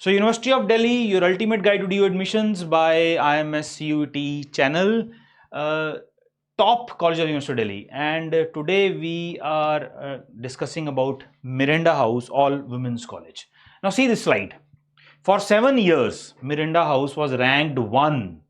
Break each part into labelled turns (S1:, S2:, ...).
S1: So University of Delhi, your ultimate guide to DU admissions by IMS CUET channel, top college of University of Delhi, and today we are discussing about Miranda House, all women's college. Now see this slide. For 7 years, Miranda House was ranked 1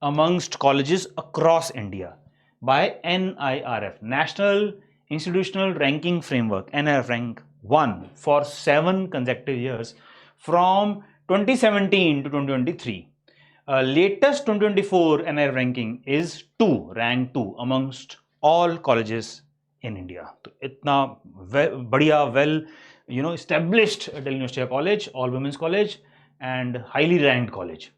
S1: amongst colleges across India by NIRF, National Institutional Ranking Framework, NIRF rank 1 for 7 consecutive years from 2017 to 2023. Latest 2024 NIRF ranking is 2, rank 2 amongst all colleges in India. तो इतना बढ़िया, well, established Delhi University College, all women's college, and highly ranked college.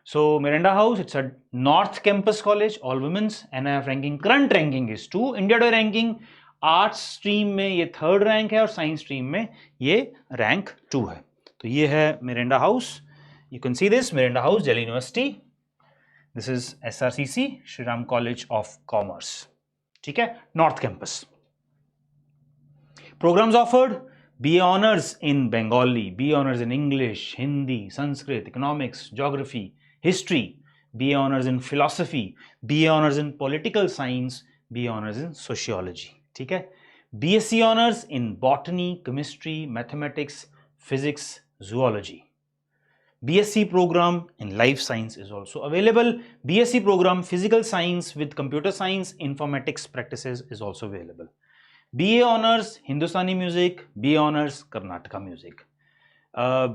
S1: So Miranda House, it's a North Campus college, all women's. NIRF ranking, current ranking is 2. India Today ranking, arts stream में ये 3rd rank है और science stream में ये rank 2 है. तो ये है Miranda house. You can see this Miranda house, Delhi university. This is SRCC, Shri Ram college of commerce. ठीक है, north campus. Programmes offered: BA honours in Bengali, BA honours in English, Hindi, Sanskrit, economics, geography, history, BA honours in philosophy, BA honours in political science, BA honours in sociology. ठीक है, BSc honours in botany, chemistry, mathematics, physics, zoology. BSc program in life science is also available. BSc program physical science with computer science informatics practices is also available. BA honors Hindustani music, BA honors Karnataka music.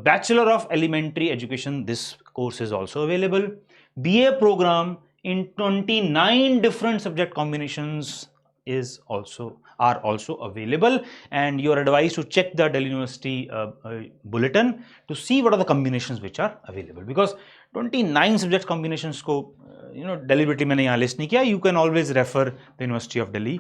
S1: Bachelor of elementary education, this course is also available. BA program in 29 different subject combinations are also available, and you are advised to check the Delhi University bulletin to see what are the combinations which are available, because 29 subject combinations को deliberately मैंने यहाँ list नहीं किया. You can always refer the University of Delhi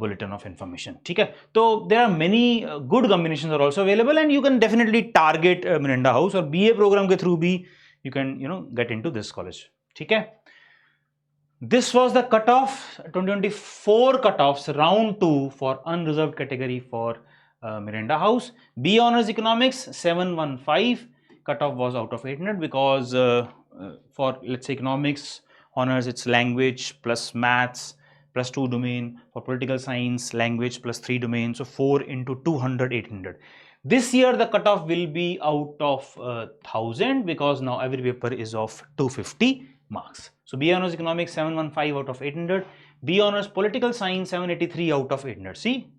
S1: bulletin of information. ठीक है, तो there are many good combinations are also available, and you can definitely target Miranda House, और BA program के through भी you can get into this college. ठीक है. This was the cutoff, 2024 cutoffs, round 2 for unreserved category for Miranda House. BA Honors Economics 715, cutoff was out of 800 because for let's say economics honors, it's language plus maths plus 2 domain. For political science, language plus 3 domain, so 4 into 200, 800. This year the cutoff will be out of 1000 because now every paper is of 250 marks. So BA Honors Economics 715 out of 800, BA Honors Political Science 783 out of 800. See,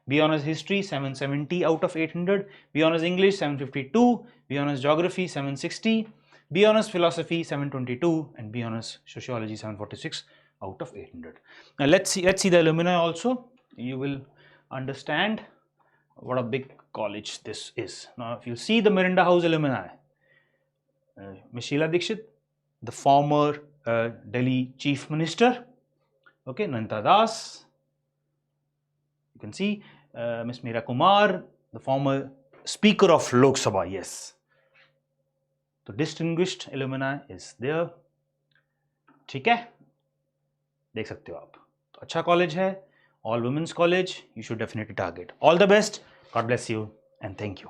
S1: BA Honors History 770 out of 800, BA Honors English 752, BA Honors Geography 760, BA Honors Philosophy 722, and BA Honors Sociology 746 out of 800. Now let's see the alumni also. You will understand what a big college this is. Now if you see the Miranda House alumni, Ms. Sheila Dikshit, the former Delhi Chief Minister, okay, Nanta Das, you can see Ms. Meera Kumar, the former Speaker of Lok Sabha, yes. So distinguished alumni is there. ठीक है, देख सकते हो आप. तो अच्छा college है, all women's college, you should definitely target. All the best, God bless you and thank you.